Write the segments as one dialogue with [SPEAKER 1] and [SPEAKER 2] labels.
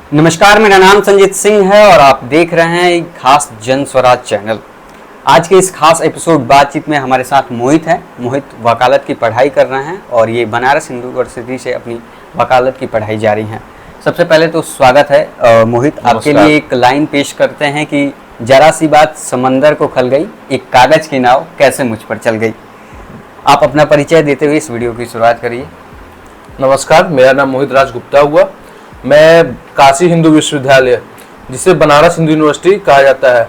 [SPEAKER 1] नमस्कार, मेरा नाम संजीत सिंह है और आप देख रहे हैं एक खास जन स्वराज चैनल। आज के इस खास एपिसोड बातचीत में हमारे साथ मोहित है। मोहित वकालत की पढ़ाई कर रहे हैं और ये बनारस हिंदू यूनिवर्सिटी से अपनी वकालत की पढ़ाई जारी है। सबसे पहले तो स्वागत है मोहित। आपके लिए एक लाइन पेश करते हैं कि जरा सी बात समंदर को खल गई, एक कागज की नाव कैसे मुझ पर चल गई। आप अपना परिचय देते हुए इस वीडियो की शुरुआत करिए।
[SPEAKER 2] नमस्कार, मेरा नाम मोहित राज गुप्ता हुआ। मैं काशी हिंदू विश्वविद्यालय, जिसे बनारस हिंदू यूनिवर्सिटी कहा जाता है,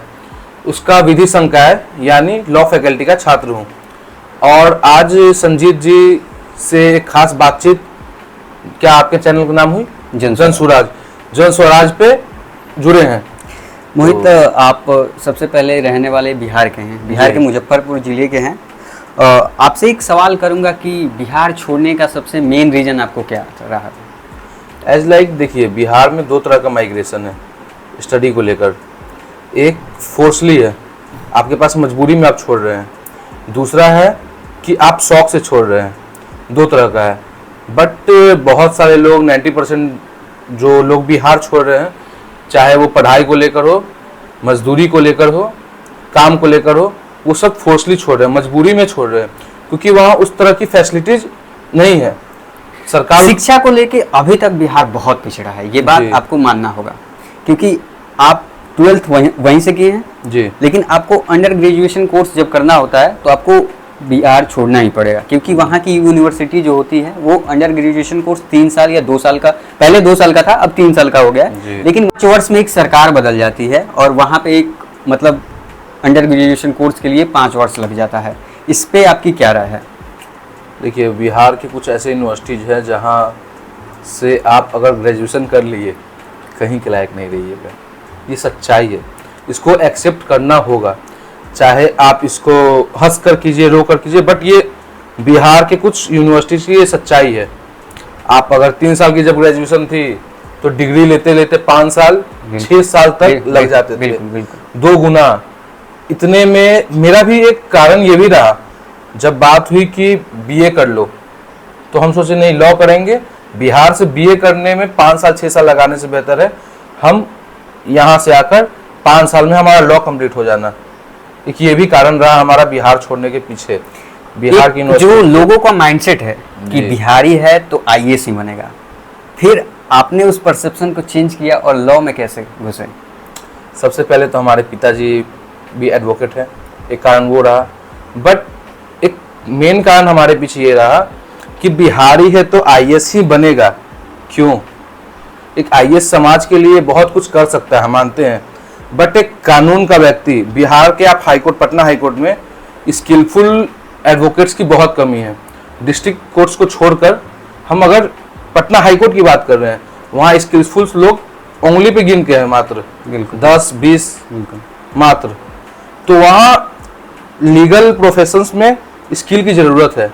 [SPEAKER 2] उसका विधि संकाय यानी लॉ फैकल्टी का छात्र हूँ। और आज संजीत जी से एक खास बातचीत, क्या आपके चैनल का नाम हुई जन स्वराज पे जुड़े हैं।
[SPEAKER 1] मोहित, आप सबसे पहले रहने वाले बिहार के हैं, बिहार के मुजफ्फरपुर जिले के हैं। आपसे एक सवाल करूंगा कि बिहार छोड़ने का सबसे मेन रीजन आपको क्या रहा?
[SPEAKER 2] एज लाइक देखिए, बिहार में दो तरह का माइग्रेशन है स्टडी को लेकर। एक फोर्सली है, आपके पास मजबूरी में आप छोड़ रहे हैं। दूसरा है कि आप शौक से छोड़ रहे हैं। दो तरह का है। बट बहुत सारे लोग 90% जो लोग बिहार छोड़ रहे हैं, चाहे वो पढ़ाई को लेकर हो, मजदूरी को लेकर हो, काम को लेकर हो, वो सब फोर्सली छोड़ रहे हैं, मजबूरी में छोड़ रहे हैं, क्योंकि वहाँ उस तरह की फैसिलिटीज नहीं है। सरकार
[SPEAKER 1] शिक्षा को लेके अभी तक बिहार बहुत पिछड़ा है, ये बात आपको मानना होगा, क्योंकि आप 12th वहीं से किए हैं
[SPEAKER 2] जी।
[SPEAKER 1] लेकिन आपको अंडर ग्रेजुएशन कोर्स जब करना होता है तो आपको बिहार छोड़ना ही पड़ेगा, क्योंकि वहाँ की यूनिवर्सिटी जो होती है वो अंडर ग्रेजुएशन कोर्स 3 साल या 2 साल का, पहले 2 साल का था, अब 3 साल का हो गया है। लेकिन 5 वर्ष में एक सरकार बदल जाती है और वहाँ पे एक मतलब अंडर ग्रेजुएशन कोर्स के लिए 5 वर्ष लग जाता है। इस पे आपकी क्या राय है?
[SPEAKER 2] देखिए, बिहार की कुछ ऐसे यूनिवर्सिटीज़ हैं जहाँ से आप अगर ग्रेजुएशन कर लिए कहीं के लायक नहीं रहिएगा। ये सच्चाई है, इसको एक्सेप्ट करना होगा, चाहे आप इसको हंस कर कीजिए, रो कर कीजिए, बट ये बिहार के कुछ यूनिवर्सिटीज़ की ये सच्चाई है। आप अगर 3 साल की जब ग्रेजुएशन थी तो डिग्री लेते लेते 5 साल 6 साल तक लग जाते थे, 2 गुना। इतने में मेरा भी एक कारण ये भी रहा, जब बात हुई कि बीए कर लो तो हम सोचे नहीं, लॉ करेंगे। बिहार से बीए करने में 5 साल 6 साल लगाने से बेहतर है हम यहाँ से आकर 5 साल में हमारा लॉ कंप्लीट हो जाना। एक ये भी कारण रहा हमारा बिहार छोड़ने के पीछे। बिहार की
[SPEAKER 1] जो लोगों का माइंडसेट है कि बिहारी है तो आईएएस ही बनेगा, फिर आपने उस परसेप्शन को चेंज किया और लॉ में कैसे घुसे?
[SPEAKER 2] सबसे पहले तो हमारे पिताजी भी एडवोकेट है, एक कारण वो रहा। बट एक मेन कारण हमारे पीछे ये रहा कि बिहारी है तो आईएएस ही बनेगा। क्यों? एक आईएएस समाज के लिए बहुत कुछ कर सकता है, हम मानते हैं, बट एक कानून का व्यक्ति, बिहार के आप हाईकोर्ट, पटना हाईकोर्ट में स्किलफुल एडवोकेट्स की बहुत कमी है। डिस्ट्रिक्ट कोर्ट्स को छोड़कर हम अगर पटना हाईकोर्ट की बात कर रहे हैं, वहाँ स्किलफुल लोग उंगली पे गिन के हैं, मात्र 10-20 मात्र। तो वहाँ लीगल प्रोफेशंस में स्किल की ज़रूरत है।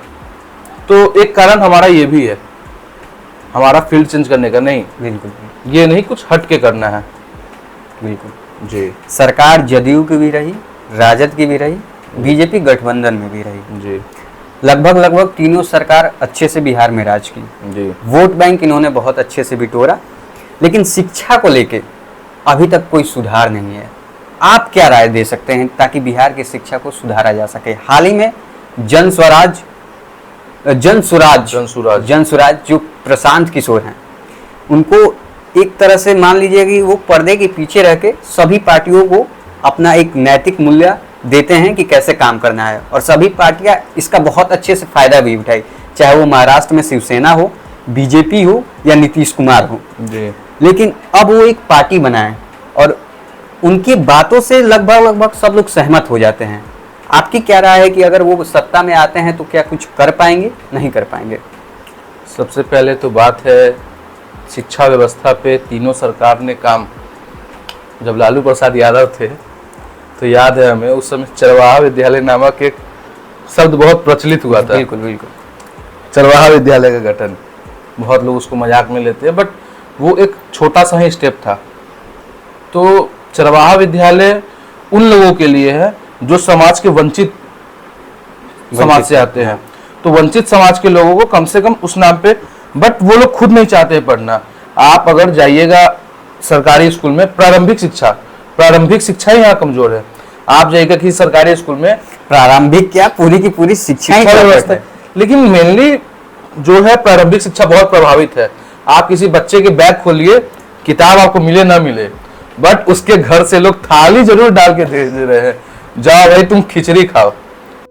[SPEAKER 2] तो एक कारण हमारा ये भी है, हमारा फील्ड चेंज करने का। नहीं, बिल्कुल ये नहीं, कुछ हट के करना है।
[SPEAKER 1] बिल्कुल
[SPEAKER 2] जी।
[SPEAKER 1] सरकार जदयू की भी रही, राजद की भी रही, बीजेपी गठबंधन में भी रही
[SPEAKER 2] जी।
[SPEAKER 1] लगभग तीनों सरकार अच्छे से बिहार में राज की
[SPEAKER 2] जी।
[SPEAKER 1] वोट बैंक इन्होंने बहुत अच्छे से बिटोरा, लेकिन शिक्षा को लेके अभी तक कोई सुधार नहीं है। आप क्या राय दे सकते हैं ताकि बिहार की शिक्षा को सुधारा जा सके? हाल ही में जन सुराज जो प्रशांत किशोर हैं, उनको एक तरह से मान लीजिए कि वो पर्दे के पीछे रह के सभी पार्टियों को अपना एक नैतिक मूल्य देते हैं कि कैसे काम करना है, और सभी पार्टियां इसका बहुत अच्छे से फायदा भी उठाई, चाहे वो महाराष्ट्र में शिवसेना हो, बीजेपी हो या नीतीश कुमार हो
[SPEAKER 2] जी।
[SPEAKER 1] लेकिन अब वो एक पार्टी बनाए और उनकी बातों से लगभग सब लोग सहमत हो जाते हैं। आपकी क्या राय है कि अगर वो सत्ता में आते हैं तो क्या कुछ कर पाएंगे, नहीं कर पाएंगे?
[SPEAKER 2] सबसे पहले तो बात है शिक्षा व्यवस्था पे तीनों सरकार ने काम, जब लालू प्रसाद यादव थे तो याद है हमें, उस समय चरवाहा विद्यालय नामक एक शब्द बहुत प्रचलित हुआ था।
[SPEAKER 1] बिल्कुल
[SPEAKER 2] चरवाहा विद्यालय का गठन, बहुत लोग उसको मजाक में लेते हैं, बट वो एक छोटा सा ही स्टेप था। तो चरवाहा विद्यालय उन लोगों के लिए है जो समाज के वंचित समाज से आते हैं। तो वंचित समाज के लोगों को कम से कम उस नाम पे, बट वो लोग खुद नहीं चाहते पढ़ना। आप अगर जाइएगा सरकारी स्कूल में प्रारंभिक शिक्षा ही यहाँ कमजोर है। आप जाइएगा कि सरकारी स्कूल में
[SPEAKER 1] प्रारंभिक क्या, पूरी की पूरी शिक्षा ही
[SPEAKER 2] शिक्षा
[SPEAKER 1] perfect
[SPEAKER 2] व्यवस्था,
[SPEAKER 1] है।
[SPEAKER 2] लेकिन मेनली जो है प्रारंभिक शिक्षा बहुत प्रभावित है। आप किसी बच्चे के बैग खोलिए, किताब आपको मिले ना मिले, बट उसके घर से लोग थाली जरूर डाल के दे रहे हैं, जाओ भाई तुम खिचड़ी खाओ।